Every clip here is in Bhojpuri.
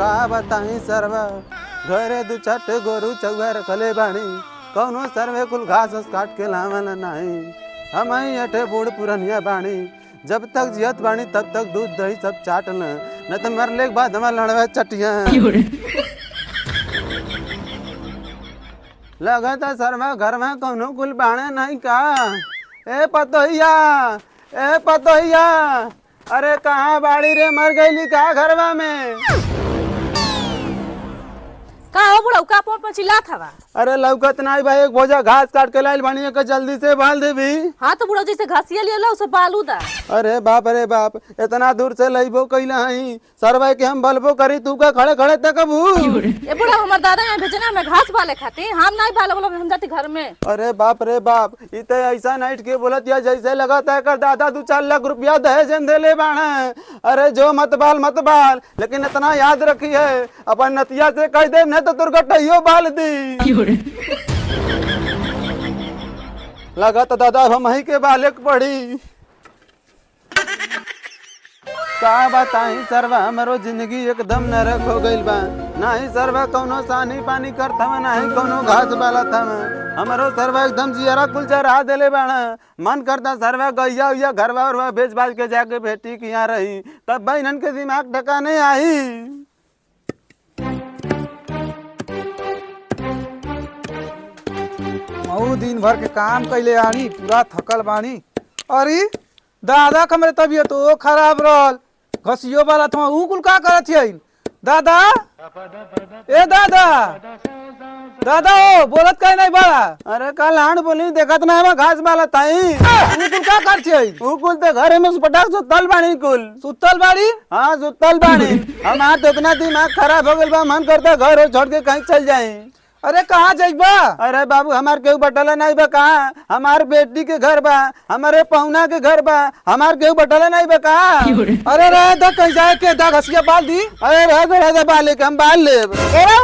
का बताई सरवा घरे दू छठ गोरू चौगा रखले बाणी कौनो सरवे कुल घास काट के लावल नहीं हम अठे बूढ़ पुरनिया बाणी जब तक जियत बाणी तब तक दूध दही सब चाट न तो मरले के बाद हमारे लड़वे चटिया लगता सरवा घर में कौनो कुल बाणे नहीं का। ए पतोहिया अरे कहाँ बाड़ी रे मर गईली का घरवा में का हो बुढ़ऊ का पर चिल्लात हवा। अरे लौकत नहीं भाई एक बोझा घास काट के लाइल बानी के जल्दी से बाल देवी। हाँ तो बुढ़ऊ जैसे घासिया लिया ला उसे बालू दा। अरे बाप इतना दूर से लईबो कइला हई सरवा के हम बलबो करी तू का खड़े खड़े तकबू। ए बुढ़ऊ हमर दादा यहाँ भेजना में घास बाले खाती हम नहीं बाले बोलो हम जाती घर में। अरे बाप रे बाप इते ऐसा नाइट के बोलत या जैसे लगाता है कर दादा 2-4 लाख रुपया दहेज देले बाणे। अरे जो मत बाल लेकिन इतना याद रखी है अपन नतिया से कह दे नहीं तो दुर्घटना बाल दी लगा तो दादा हम ही के बालक पड़ी का बताई सरवा हमरो जिंदगी एकदम नरक हो गइल बा। नाही सरवा कौनो सानी पानी करत हवे नाही कौनो घास बालत हवे हमरो सरवा एकदम जियरा कुल चढ़ा देले बाड़ा। मन करता सरवा गैया उया घरवा और बेच बाज के जाके बेटी की यहाँ रही तब बहनन के दिमाग ठिकाने आई। मऊ दिन भर के काम कैले आनी पूरा थकल बानी। अरे दादा का मेरे तबियत तो खराब रहल घसियो वाला था ऊ कुल का करत हई दादा। ए दादा ओ बोलत काहे नहीं बड़ा। अरे कल हांड बोली देखत ना हम घास बाला ताई ऊ कुल का करत हई। ऊ कुल ते घरे में पटाक सुतल बानी कुल सुतल बाड़ी। हाँ सुतल बानी हमार तो इतना दिमाग खराब हो गइल बा मन करता घर छोड़ के कहीं चल जाए। अरे कहाँ जाइबा। अरे बाबू हमार केहू बटला नहीं बा कहाँ हमार बेटी के घर बा हमारे पहुना के घर बा हमार केहू बटला नहीं बा कहाँ। अरे रह दा कहीं जाए के दा घसिया बाल दी। अरे रह दे बाले के हम बाल लेब।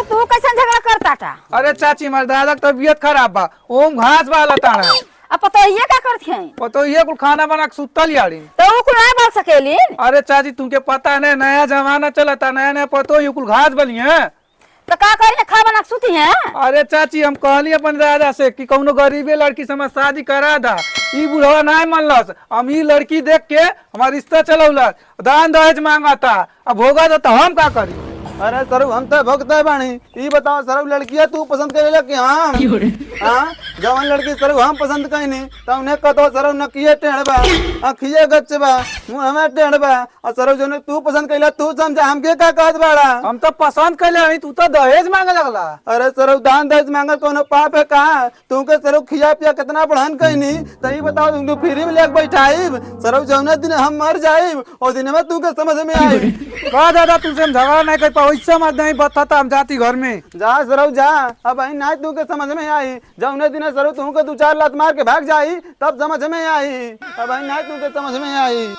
तू कैसे झगड़ा करता था। अरे चाची हमारे दादा की तबियत खराब बा ओम घास बाला ताना अब पता ये क्या करती है तो ये कुल खाना बना के सुतल यारी तो वो कुल नहीं बाल सकेली। अरे चाची तुमके पता नहीं नया जमाना चलता नया पतो ये कुल घास बनी है तो का करी खा बना के सुती है। अरे चाची हम कहली अपन दादा से कि कौनो गरीबे लड़की से हम शादी करा दा ई बुढ़वा नहीं मनलस हम ई लड़की देख के हमारा रिश्ता चलौलस दान दहेज मांगता अब होगा तो हम का करी। अरे सरु हम तो भगते बानी ई बताओ सरु लड़किया तू पसंद करेला कि हम जवान लड़की सरु हम पसंद कहीं नहीं तो उन्हें कतो सरु नकिए टेढ़बा अखिए गच्चबा मुंह में टेढ़बा और सरु जो तू पसंद कइला तू समझा हमके का कहत बाड़ा। हम तो पसंद कइले नहीं तू तो दहेज मांगे लगला। अरे सरु दान दहेज मांगल कोनो पाप है कहाँ तू के सरु खिया पिया कितना बढ़न कहीं नहीं तो ई बताओ तुम फ्री में लेके बैठाइब सरु जौना दिन हम मर जाइब और दिन में तू के समझ में आई। का दादा तुझसे हम झगड़ा नहीं कर वैसे मत नहीं बताता हम जाती घर में जा सरऊ जा अब ना तू के समझ में आई जौने दिन सरऊ तू के 2-4 लात मार के भाग जाई तब समझ में आई अब ना तू के समझ में आई।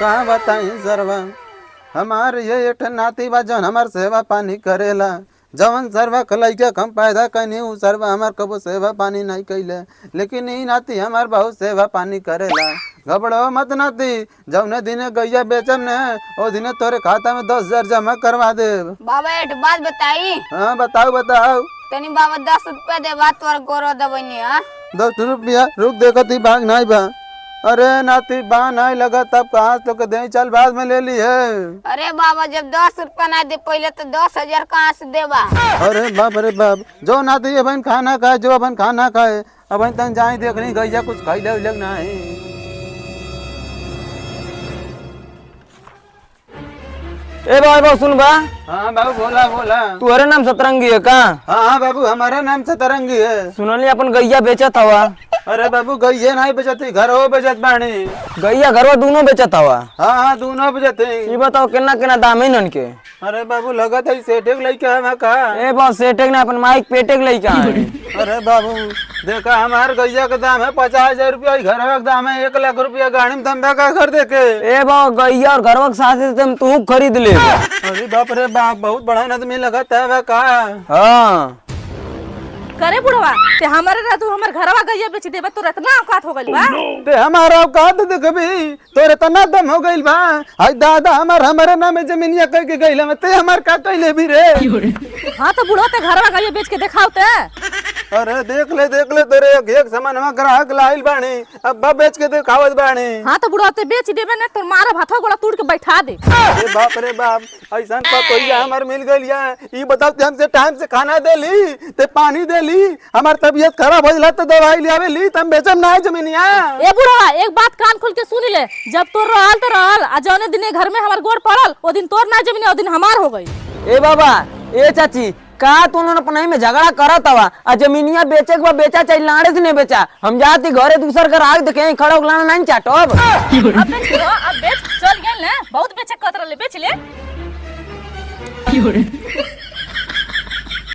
कहाँ बताई सरवा हमार ये एक नाती बा जौन हमार सेवा पानी करेला जवन सरवा लइका कम पैदा कनी उ सरवा हमार कबो सेवा पानी नहीं कैले लेकिन ई नाती हमार बहुत सेवा पानी करेला। घबड़ो मत नाती जौने दिने गैया बेचम ने ओ दिने तोरे खाता में 10,000 जमा करवा दे। बाबा एक बात बताई। हाँ बताओ तनी बाबा 10 रुपया दे बात तोर गोरो दबनी। हां 10 रुपया रुक देखती भाग नहीं बा। अरे नाती बा नहीं लगा तब कहाँ तो के दे चल बाद में ले ली है। अरे बाबा जब 10 रुपया ना दे पहले तो 10,000 कहाँ से देबा। अरे बाप जो नाती अपन खाना खाए जो अपन खाना खाए अपन तन जाए देखनी गैया कुछ खैले उलग नहीं। ए बाबू सुन बा। हाँ बाबू बोला तुम्हारे नाम सतरंगी है का। हाँ बाबू हमारा नाम सतरंगी है। सुनली अपन गैया बेचत हवा। अरे बाबू गैया नहीं बेचती घर हो बेचत बानी। गैया घरवा दोनों बेचत हवा। हाँ दोनों बेचते। ये बताओ कितना दाम है नन के। अरे बाबू लगत है सेठे के लइका है का। ए बस सेठे ना अपन माइक पेटे के लइका है। अरे बाबू देखा हमार गैया का दाम है 50,000 रुपया घर का दाम है 1 लाख रुपया गाड़ी में तंबा का कर देके। ए बाबू गैया और घरवा के साथ तुम तू खरीद ले। अरे बाप रे बाप बहुत बड़ा आदमी लगता है का। हाँ करे बुढ़वा ते हमारे रह तू हमर घरवा गइया बेच देबे तो इतना औकात हो गइल बा ते हमारा औकात देखबी तोरे तना दम हो गइल बा आई दादा हमारे नाम जमीनिया कह के गइल में ते हमार का कइले भी रे हां तो बुढ़वा ते घरवा गइया बेच के दिखाओ ते अरे देख ले तेरे एक सामान में ग्राहक लाइल बानी अब बेच के दिखावत बानी हां तो बुढ़वा ते बेच देबे ना तो मारा भाथा गोला तोड़ के बैठा दे रे बाप ऐसा कोई हमार मिल गइल या ई बताओ ते हमसे टाइम से खाना देली ते पानी देली हमार तबीयत खराब हो जाला तो दवाई लियावे ली तम बेचम ना जमीनिया ए बुढ़वा एक बात कान खोल के सुन ले जब तोर रहल तो रहल आ जौने दिने घर में हमार गोड़ पड़ल ओ दिन तोर ना जमीन ओ दिन हमार हो गई ए बाबा ए चाची का तू लोग अपने में झगड़ा करत हवा आ जमीनिया बेचे के बा बेचा चाहे लाड़े से नहीं बेचा हम जाती घरे दूसर घर आग देखे खड़ा होगला नहीं चाटो अब बेच लो अब बेच चल गेल ना बहुत बेचे कतरा ले बेच ले